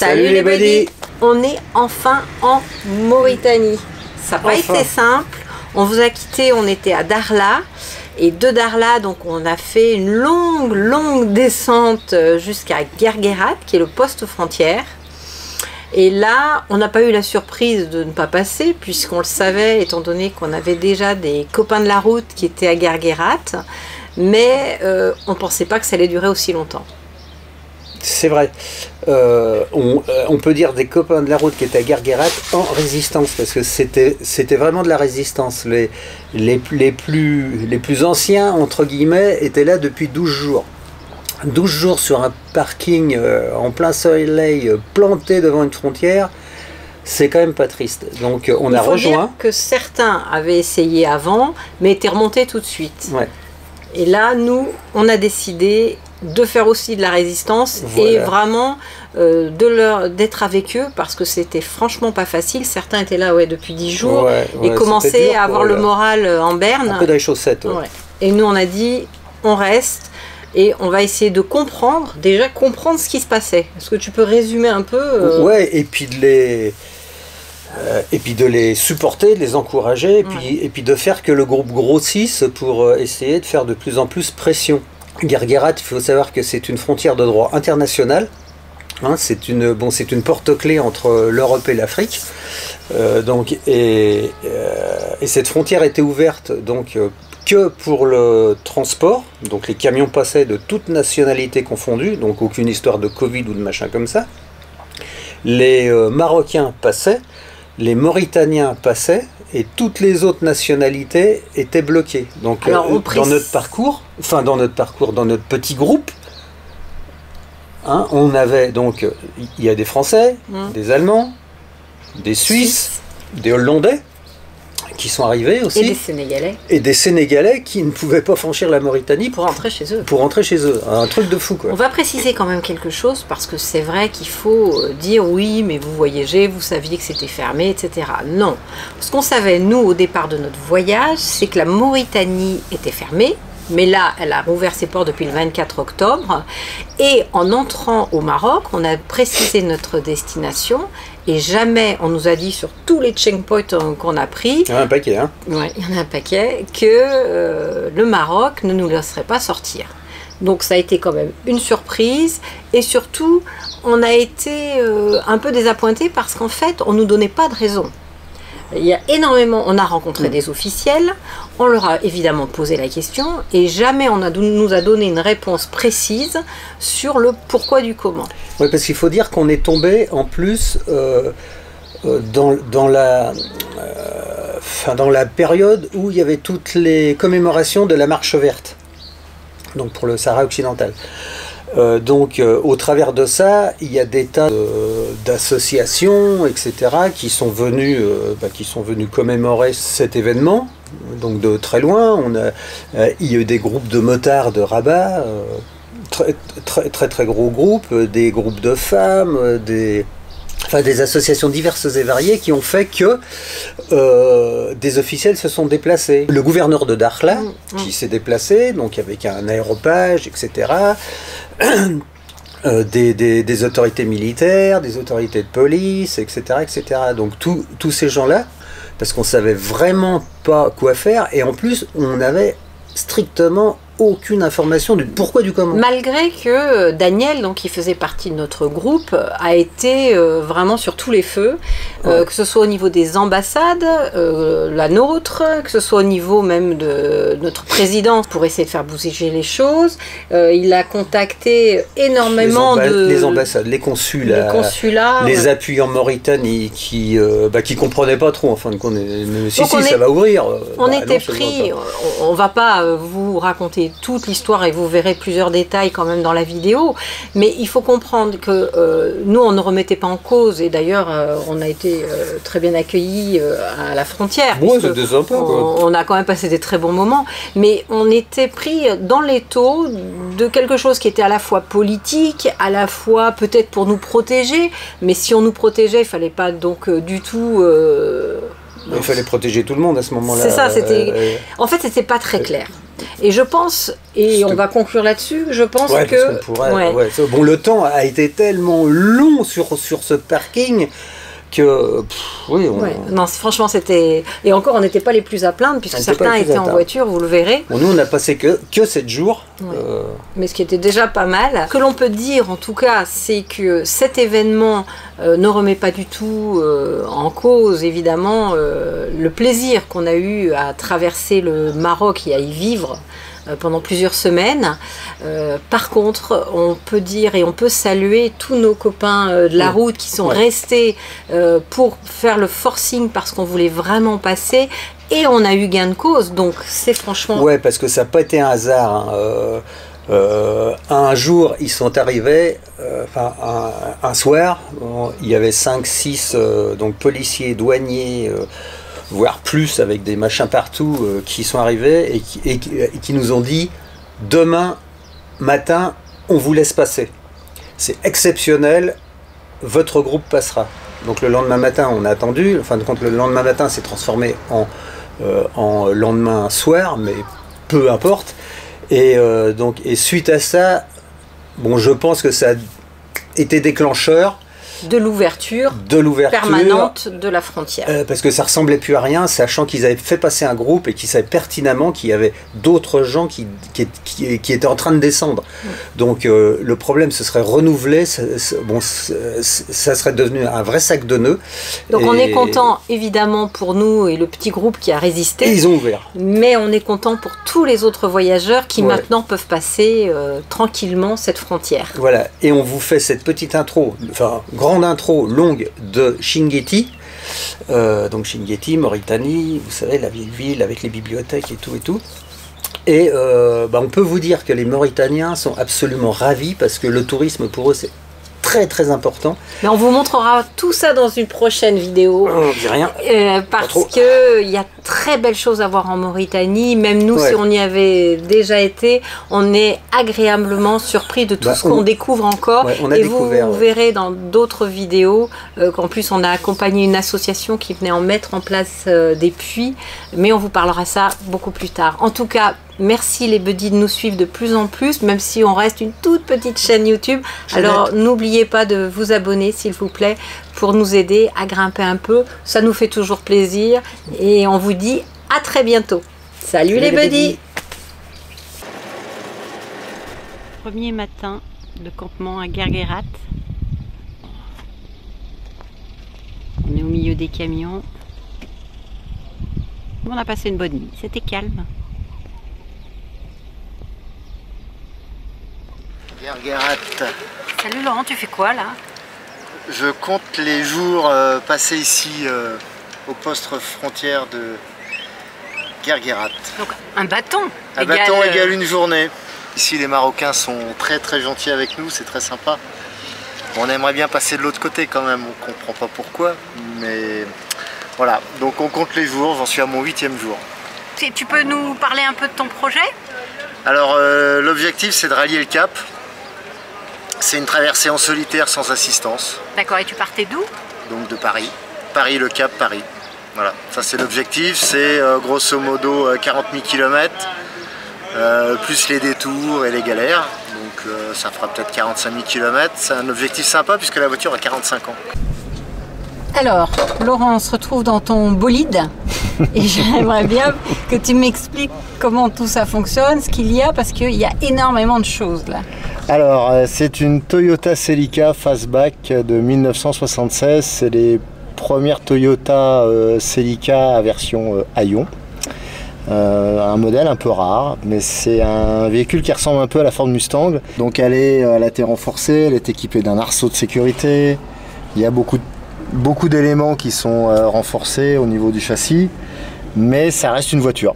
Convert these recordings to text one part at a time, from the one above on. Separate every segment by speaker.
Speaker 1: Salut les buddies. On est enfin en Mauritanie. Ça n'a pas été simple. On vous a quitté, on était à Dakhla. Et de Dakhla, donc on a fait une longue descente jusqu'à Guerguerat, qui est le poste frontière. Et là, on n'a pas eu la surprise de ne pas passer, puisqu'on le savait, étant donné qu'on avait déjà des copains de la route qui étaient à Guerguerat. Mais on ne pensait pas que ça allait durer aussi longtemps.
Speaker 2: C'est vrai. On peut dire des copains de la route qui étaient à Guerguerat en résistance, parce que c'était vraiment de la résistance. Les plus anciens, entre guillemets, étaient là depuis 12 jours. 12 jours sur un parking en plein soleil, planté devant une frontière, c'est quand même pas triste. Donc on a rejoint.
Speaker 1: Dire que certains avaient essayé avant, mais étaient remontés tout de suite.
Speaker 2: Ouais.
Speaker 1: Et là, nous, on a décidé de faire aussi de la résistance, voilà. Et vraiment d'être avec eux, parce que c'était franchement pas facile. Certains étaient là depuis 10 jours et commençaient à avoir le moral en berne.
Speaker 2: Un peu dans les chaussettes.
Speaker 1: Ouais. Et nous, on a dit, on reste et on va essayer de comprendre ce qui se passait. Est-ce que tu peux résumer un peu
Speaker 2: Ouais, et puis de les supporter, de les encourager, et puis de faire que le groupe grossisse pour essayer de faire de plus en plus pression. Guerguerat, il faut savoir que c'est une frontière de droit international. Hein, c'est une porte-clé entre l'Europe et l'Afrique. Et cette frontière était ouverte que pour le transport. Donc les camions passaient de toutes nationalités confondues, donc aucune histoire de Covid ou de machin comme ça. Les Marocains passaient, les Mauritaniens passaient, et toutes les autres nationalités étaient bloquées. Donc dans notre parcours, dans notre petit groupe, hein, on avait donc, il y a des Français, des Allemands, des Suisses, des Hollandais qui sont arrivés aussi.
Speaker 1: Et des Sénégalais.
Speaker 2: Et des Sénégalais qui ne pouvaient pas franchir la Mauritanie
Speaker 1: pour rentrer chez eux.
Speaker 2: Pour rentrer chez eux. Un truc de fou, quoi.
Speaker 1: On va préciser quand même quelque chose, parce que c'est vrai qu'il faut dire oui, mais vous voyagez, vous saviez que c'était fermé, etc. Non. Ce qu'on savait, nous, au départ de notre voyage, c'est que la Mauritanie était fermée. Mais là, elle a rouvert ses ports depuis le 24 octobre. Et en entrant au Maroc, on a précisé notre destination. Et jamais, on nous a dit sur tous les checkpoints qu'on a pris...
Speaker 2: Il y en a un paquet, hein.
Speaker 1: Ouais, il y en a un paquet, que le Maroc ne nous laisserait pas sortir. Donc ça a été quand même une surprise. Et surtout, on a été un peu désappointés parce qu'en fait, on ne nous donnait pas de raison. Il y a énormément, on a rencontré des officiels, on leur a évidemment posé la question et jamais on nous a donné une réponse précise sur le pourquoi du comment.
Speaker 2: Oui, parce qu'il faut dire qu'on est tombé en plus dans la période où il y avait toutes les commémorations de la Marche verte, donc pour le Sahara occidental. Au travers de ça, il y a des tas d'associations, etc., qui sont venus commémorer cet événement, donc de très loin. Il y a eu des groupes de motards de Rabat, très gros groupes, des groupes de femmes, des associations diverses et variées qui ont fait que des officiels se sont déplacés. Le gouverneur de Dakhla qui s'est déplacé, donc avec un aéropage, etc. Des autorités militaires, des autorités de police, etc. Donc tous ces gens-là, parce qu'on savait vraiment pas quoi faire, et en plus on avait strictement aucune information du pourquoi du comment.
Speaker 1: Malgré que Daniel, donc, qui faisait partie de notre groupe, a été vraiment sur tous les feux, que ce soit au niveau des ambassades, la nôtre, que ce soit au niveau même de notre président pour essayer de faire bouger les choses. Il a contacté énormément
Speaker 2: les ambassades, les consulats, les appuis en Mauritanie qui comprenaient pas trop en fin de compte. Mais si ça va ouvrir.
Speaker 1: On était pris. On va pas vous raconter toute l'histoire et vous verrez plusieurs détails quand même dans la vidéo, mais il faut comprendre que nous on ne remettait pas en cause, et d'ailleurs on a été très bien accueillis à la frontière.
Speaker 2: Ouais, c'était sympa, quoi.
Speaker 1: On a quand même passé des très bons moments, mais on était pris dans l'étau de quelque chose qui était à la fois politique, à la fois peut-être pour nous protéger, mais si on nous protégeait, il fallait pas donc du tout...
Speaker 2: Il fallait protéger tout le monde à ce moment-là.
Speaker 1: C'est ça, en fait c'était pas très clair. Et je pense, et on va conclure là-dessus, je pense que...
Speaker 2: Bon, le temps a été tellement long sur ce parking que...
Speaker 1: Non, franchement, c'était... Et encore, on n'était pas les plus à plaindre, puisque certains étaient en voiture, vous le verrez.
Speaker 2: Bon, nous, on n'a passé que 7 jours.
Speaker 1: Mais ce qui était déjà pas mal. Ce que l'on peut dire, en tout cas, c'est que cet événement ne remet pas du tout en cause, évidemment, le plaisir qu'on a eu à traverser le Maroc et à y vivre pendant plusieurs semaines. Par contre, on peut dire et on peut saluer tous nos copains de la route qui sont restés pour faire le forcing parce qu'on voulait vraiment passer, et on a eu gain de cause, donc c'est franchement...
Speaker 2: Ouais, parce que ça n'a pas été un hasard. Un jour, ils sont arrivés, un soir, il y avait 5-6 donc policiers, douaniers, voire plus, avec des machins partout, qui sont arrivés et qui nous ont dit « Demain matin, on vous laisse passer. C'est exceptionnel, votre groupe passera. » Donc le lendemain matin, on a attendu. En fin de compte, le lendemain matin s'est transformé en lendemain soir, mais peu importe. Et suite à ça, bon, je pense que ça a été déclencheur
Speaker 1: de l'ouverture permanente de la frontière.
Speaker 2: Parce que ça ressemblait plus à rien, sachant qu'ils avaient fait passer un groupe et qu'ils savaient pertinemment qu'il y avait d'autres gens qui étaient en train de descendre. Donc le problème se serait renouvelé, ça serait devenu un vrai sac de nœuds.
Speaker 1: Donc on est content évidemment pour nous et le petit groupe qui a résisté.
Speaker 2: Et ils ont ouvert.
Speaker 1: Mais on est content pour tous les autres voyageurs qui maintenant peuvent passer tranquillement cette frontière.
Speaker 2: Voilà, et on vous fait cette petite intro, grande intro longue de Chinguetti. Donc Chinguetti, Mauritanie, vous savez, la vieille ville avec les bibliothèques et tout et tout. Et on peut vous dire que les Mauritaniens sont absolument ravis parce que le tourisme pour eux c'est très très important.
Speaker 1: Mais on vous montrera tout ça dans une prochaine vidéo.
Speaker 2: On dit rien.
Speaker 1: Parce qu'il y a très belles choses à voir en Mauritanie. Même nous, si on y avait déjà été, on est agréablement surpris de tout ce qu'on découvre encore. Et vous verrez dans d'autres vidéos qu'en plus on a accompagné une association qui venait en mettre en place des puits. Mais on vous parlera ça beaucoup plus tard. En tout cas, merci les buddies de nous suivre de plus en plus, même si on reste une toute petite chaîne YouTube. Alors n'oubliez pas de vous abonner s'il vous plaît pour nous aider à grimper un peu. Ça nous fait toujours plaisir et on vous dit à très bientôt. Salut les buddies. Premier matin de campement à Guerguerat. On est au milieu des camions. On a passé une bonne nuit, c'était calme.
Speaker 3: Guerguerat.
Speaker 1: Salut Laurent, tu fais quoi là?
Speaker 3: Je compte les jours passés ici au poste frontière de Guerguerat.
Speaker 1: Donc un bâton
Speaker 3: égale une journée. Ici les Marocains sont très très gentils avec nous, c'est très sympa. On aimerait bien passer de l'autre côté quand même, on comprend pas pourquoi, mais voilà. Donc on compte les jours, j'en suis à mon 8e jour.
Speaker 1: Tu peux nous parler un peu de ton projet?
Speaker 3: Alors l'objectif c'est de rallier le Cap. C'est une traversée en solitaire sans assistance.
Speaker 1: D'accord, et tu partais d'où?
Speaker 3: Donc de Paris. Paris, le Cap, Paris. Voilà, ça c'est l'objectif, c'est grosso modo 40 000 km, plus les détours et les galères. Donc ça fera peut-être 45 000 km. C'est un objectif sympa puisque la voiture a 45 ans.
Speaker 1: Alors, Laurent, on se retrouve dans ton bolide et j'aimerais bien que tu m'expliques comment tout ça fonctionne, ce qu'il y a, parce qu'il y a énormément de choses là.
Speaker 3: Alors, c'est une Toyota Celica Fastback de 1976. C'est les premières Toyota Celica à version Aion. Un modèle un peu rare, mais c'est un véhicule qui ressemble un peu à la Ford Mustang. Donc elle a été renforcée, elle est équipée d'un arceau de sécurité. Il y a beaucoup d'éléments qui sont renforcés au niveau du châssis, mais ça reste une voiture.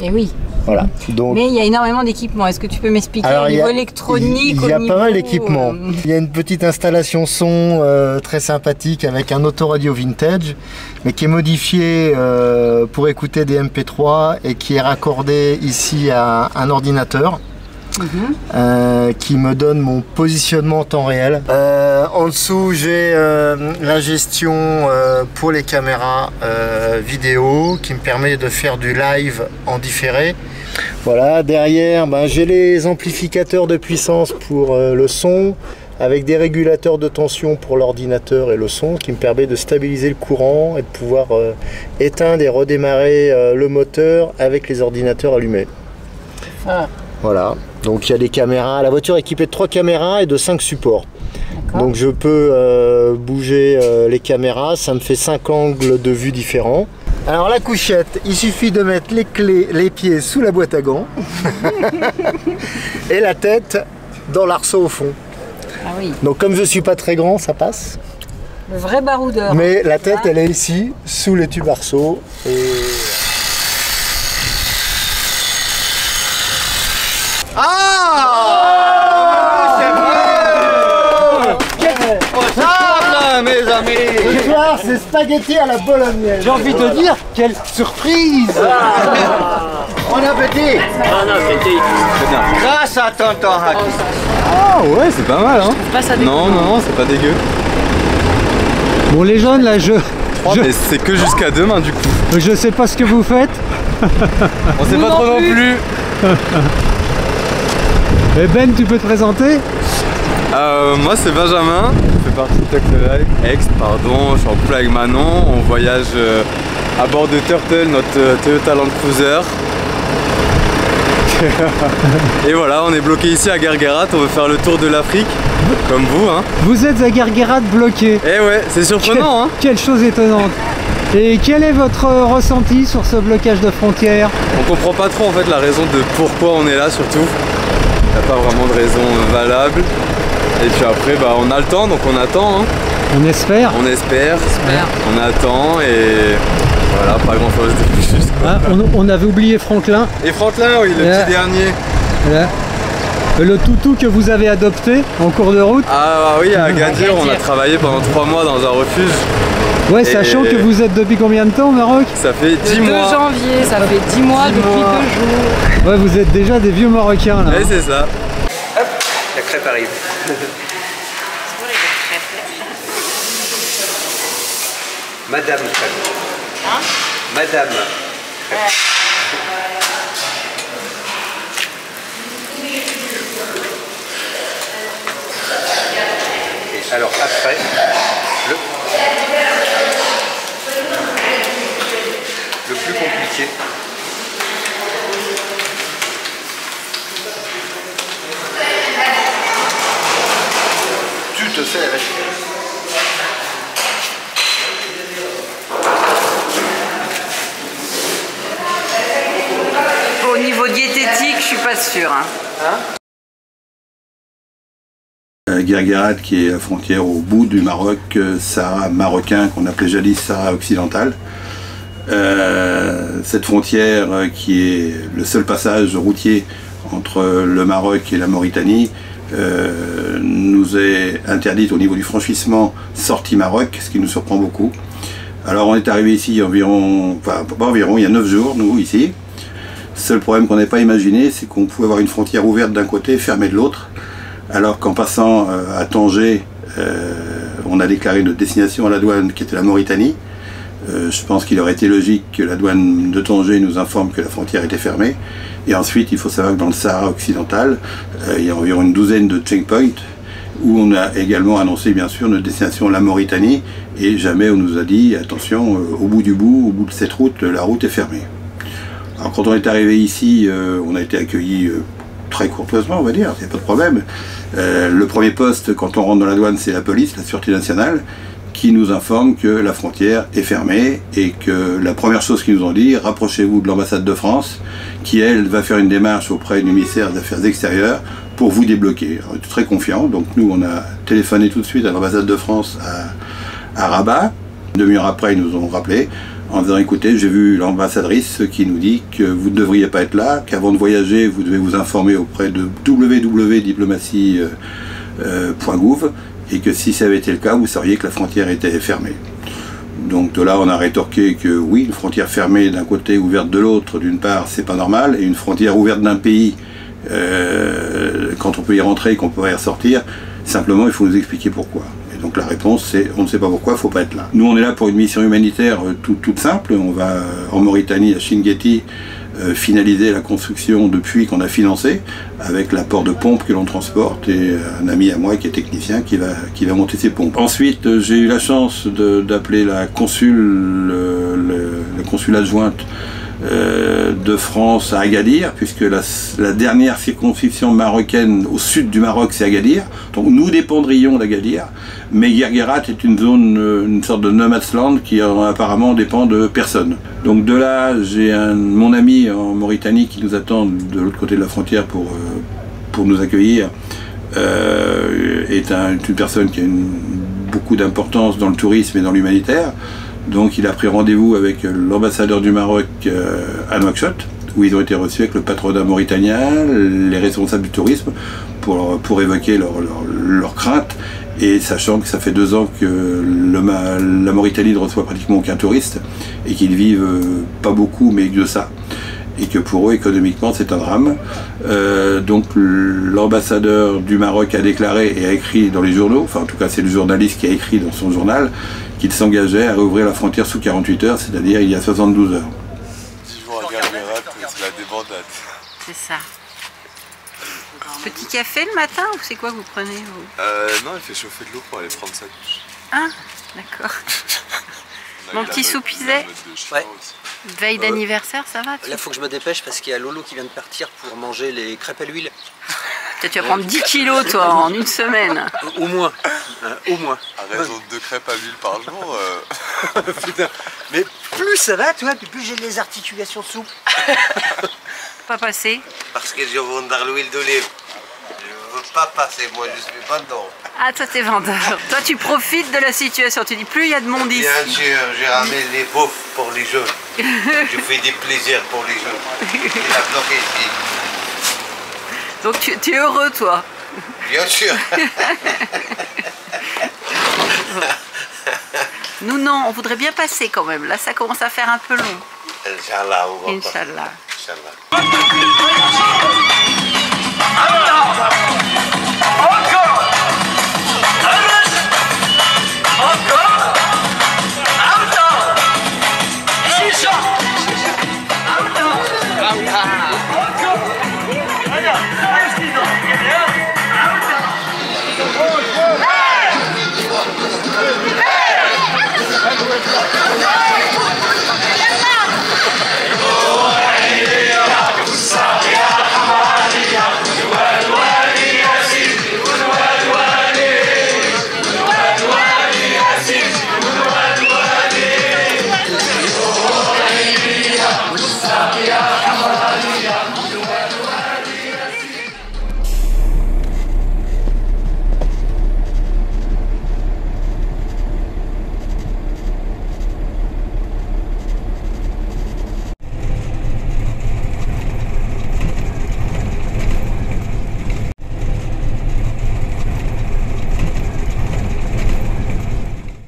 Speaker 1: Et oui.
Speaker 3: Voilà. Donc,
Speaker 1: mais il y a énormément d'équipements. Est-ce que tu peux m'expliquer au niveau électronique?
Speaker 3: Il y a pas mal d'équipements. Il y a une petite installation son très sympathique avec un autoradio vintage, mais qui est modifié pour écouter des MP3 et qui est raccordé ici à un ordinateur. qui me donne mon positionnement en temps réel. En dessous, j'ai la gestion pour les caméras vidéo qui me permet de faire du live en différé. Voilà, derrière, j'ai les amplificateurs de puissance pour le son, avec des régulateurs de tension pour l'ordinateur et le son, qui me permet de stabiliser le courant et de pouvoir éteindre et redémarrer le moteur avec les ordinateurs allumés. Voilà, donc il y a des caméras, la voiture est équipée de 3 caméras et de 5 supports. Donc je peux bouger les caméras, ça me fait 5 angles de vue différents. Alors la couchette, il suffit de mettre les clés, les pieds sous la boîte à gants et la tête dans l'arceau au fond.
Speaker 1: Ah oui.
Speaker 3: Donc comme je suis pas très grand, ça passe.
Speaker 1: Le vrai baroudeur.
Speaker 3: Mais la tête, elle est ici, sous les tubes arceaux. Et...
Speaker 2: Mes amis,
Speaker 3: c'est spaghetti à la bolognaise.
Speaker 2: j'ai envie de dire, quelle surprise!
Speaker 3: Bon appétit.
Speaker 4: Bon appétit.
Speaker 2: Grâce à tonton Haki.
Speaker 5: Ah ouais, c'est pas mal hein.
Speaker 1: Pas ça
Speaker 5: Non, c'est pas dégueu.
Speaker 6: Bon les jeunes là,
Speaker 5: Mais c'est que jusqu'à demain du coup.
Speaker 6: je sais pas ce que vous faites.
Speaker 5: On sait pas trop non plus.
Speaker 6: Et Ben, tu peux te présenter?
Speaker 5: Moi c'est Benjamin, je fais partie de Ex, pardon, je suis en couple avec Manon, on voyage à bord de Turtle, notre Toyota Land Cruiser. Et voilà, on est bloqué ici à Guerguerat, on veut faire le tour de l'Afrique, comme vous hein.
Speaker 6: Vous êtes à Guerguerat bloqué.
Speaker 5: Eh ouais, c'est surprenant hein.
Speaker 6: Quelle chose étonnante. Et quel est votre ressenti sur ce blocage de frontières?
Speaker 5: On comprend pas trop en fait la raison de pourquoi on est là surtout. Il n'y a pas vraiment de raison valable. Et puis après on a le temps donc on attend hein.
Speaker 6: On espère.
Speaker 5: On espère, on attend et voilà, pas grand chose de plus.
Speaker 6: Ah, on avait oublié Franklin.
Speaker 5: Et Franklin, oui, le petit dernier.
Speaker 6: Voilà. Le toutou que vous avez adopté en cours de route.
Speaker 5: Ah oui, à Agadir, on a travaillé pendant 3 mois dans un refuge.
Speaker 6: Ouais, sachant que vous êtes depuis combien de temps au Maroc?
Speaker 5: Ça fait 10 mois.
Speaker 1: 2 janvier, ça fait 10 mois depuis 2 jours.
Speaker 6: Ouais, vous êtes déjà des vieux Marocains là.
Speaker 5: Ouais, c'est ça.
Speaker 2: Hop, la crêpe arrive. Madame crêpe.
Speaker 1: Hein?
Speaker 2: Madame. Et alors après, le plus compliqué. Tu te fais avec.
Speaker 1: Au niveau diététique, je suis pas sûre.
Speaker 7: Guerguerat qui est la frontière au bout du Maroc, Sahara marocain qu'on appelait jadis Sahara occidental. Cette frontière qui est le seul passage routier entre le Maroc et la Mauritanie nous est interdite au niveau du franchissement sortie Maroc, ce qui nous surprend beaucoup. Alors on est arrivé ici environ, enfin pas environ, il y a 9 jours nous ici. Seul problème qu'on n'avait pas imaginé, c'est qu'on pouvait avoir une frontière ouverte d'un côté, fermée de l'autre. Alors qu'en passant à Tanger, on a déclaré notre destination à la douane qui était la Mauritanie. Je pense qu'il aurait été logique que la douane de Tanger nous informe que la frontière était fermée. Et ensuite, il faut savoir que dans le Sahara occidental, il y a environ une douzaine de checkpoints où on a également annoncé bien sûr notre destination la Mauritanie. Et jamais on nous a dit, attention, au bout de cette route, la route est fermée. Alors quand on est arrivé ici, on a été accueillis très courtoisement, on va dire, il n'y a pas de problème. Le premier poste, quand on rentre dans la douane, c'est la police, la Sûreté nationale, qui nous informe que la frontière est fermée et que la première chose qu'ils nous ont dit, rapprochez-vous de l'ambassade de France, qui elle va faire une démarche auprès du ministère des Affaires extérieures pour vous débloquer. Alors, on est très confiants, donc nous on a téléphoné tout de suite à l'ambassade de France à Rabat. Une demi-heure après, ils nous ont rappelé en disant écoutez, j'ai vu l'ambassadrice qui nous dit que vous ne devriez pas être là, qu'avant de voyager, vous devez vous informer auprès de www.diplomatie.gouv et que si ça avait été le cas, vous sauriez que la frontière était fermée. Donc de là, on a rétorqué que oui, une frontière fermée d'un côté, ouverte de l'autre, d'une part, c'est pas normal, et une frontière ouverte d'un pays quand on peut y rentrer et qu'on peut y ressortir, simplement il faut nous expliquer pourquoi. Et donc la réponse c'est on ne sait pas pourquoi, il ne faut pas être là. Nous on est là pour une mission humanitaire toute simple, on va en Mauritanie à Chinguetti finaliser la construction de puits qu'on a financé avec l'apport de pompes que l'on transporte et un ami à moi qui est technicien qui va monter ces pompes. Ensuite j'ai eu la chance d'appeler la consul adjointe de France à Agadir, puisque la dernière circonscription marocaine au sud du Maroc c'est Agadir, donc nous dépendrions d'Agadir, mais Guerguerat est une zone, une sorte de no man's land qui apparemment dépend de personne. Donc de là j'ai mon ami en Mauritanie qui nous attend de l'autre côté de la frontière pour nous accueillir, est une personne qui a beaucoup d'importance dans le tourisme et dans l'humanitaire. Donc il a pris rendez-vous avec l'ambassadeur du Maroc à Nouakchott, où ils ont été reçus avec le patronat mauritanien, les responsables du tourisme, pour évoquer leurs craintes, et sachant que ça fait 2 ans que la Mauritanie ne reçoit pratiquement aucun touriste, et qu'ils vivent pas beaucoup, mais que de ça, et que pour eux, économiquement, c'est un drame. Donc l'ambassadeur du Maroc a déclaré et a écrit dans les journaux, enfin en tout cas c'est le journaliste qui a écrit dans son journal, qu'il s'engageait à réouvrir la frontière sous 48 heures, c'est-à-dire il y a 72 heures.
Speaker 5: Si je vous regarde c'est la débandade.
Speaker 1: C'est ça. Petit café le matin ou c'est quoi que vous prenez vous?
Speaker 5: Non, il fait chauffer de l'eau pour aller prendre sa douche.
Speaker 1: Ah, d'accord. Mon petit soupiset.
Speaker 2: Ouais.
Speaker 1: Veille d'anniversaire, ça va?
Speaker 2: Là, il faut que je me dépêche parce qu'il y a Lolo qui vient de partir pour manger les crêpes à l'huile.
Speaker 1: Peut-être tu vas prendre 10 kilos toi en une semaine.
Speaker 2: Au moins. Au moins.
Speaker 5: À raison de 2 crêpes à l'huile par jour.
Speaker 2: Putain. Mais plus ça va, tu vois, plus j'ai les articulations souples.
Speaker 1: Pas passé.
Speaker 4: Parce que je vends dans l'huile d'olive. Je ne veux pas passer, moi je suis vendeur.
Speaker 1: Ah, toi t'es vendeur. Toi tu profites de la situation. Tu dis plus il y a de monde ici.
Speaker 4: Bien sûr, j'ai ramené les bouffes pour les jeunes. Je fais des plaisirs pour les jeunes. Il a bloqué ici.
Speaker 1: Donc tu es heureux toi?
Speaker 4: Bien sûr.
Speaker 1: Nous non, on voudrait bien passer quand même. Là ça commence à faire un peu long.
Speaker 4: Inch'Allah.
Speaker 1: Inch'Allah.
Speaker 4: Inch'Allah.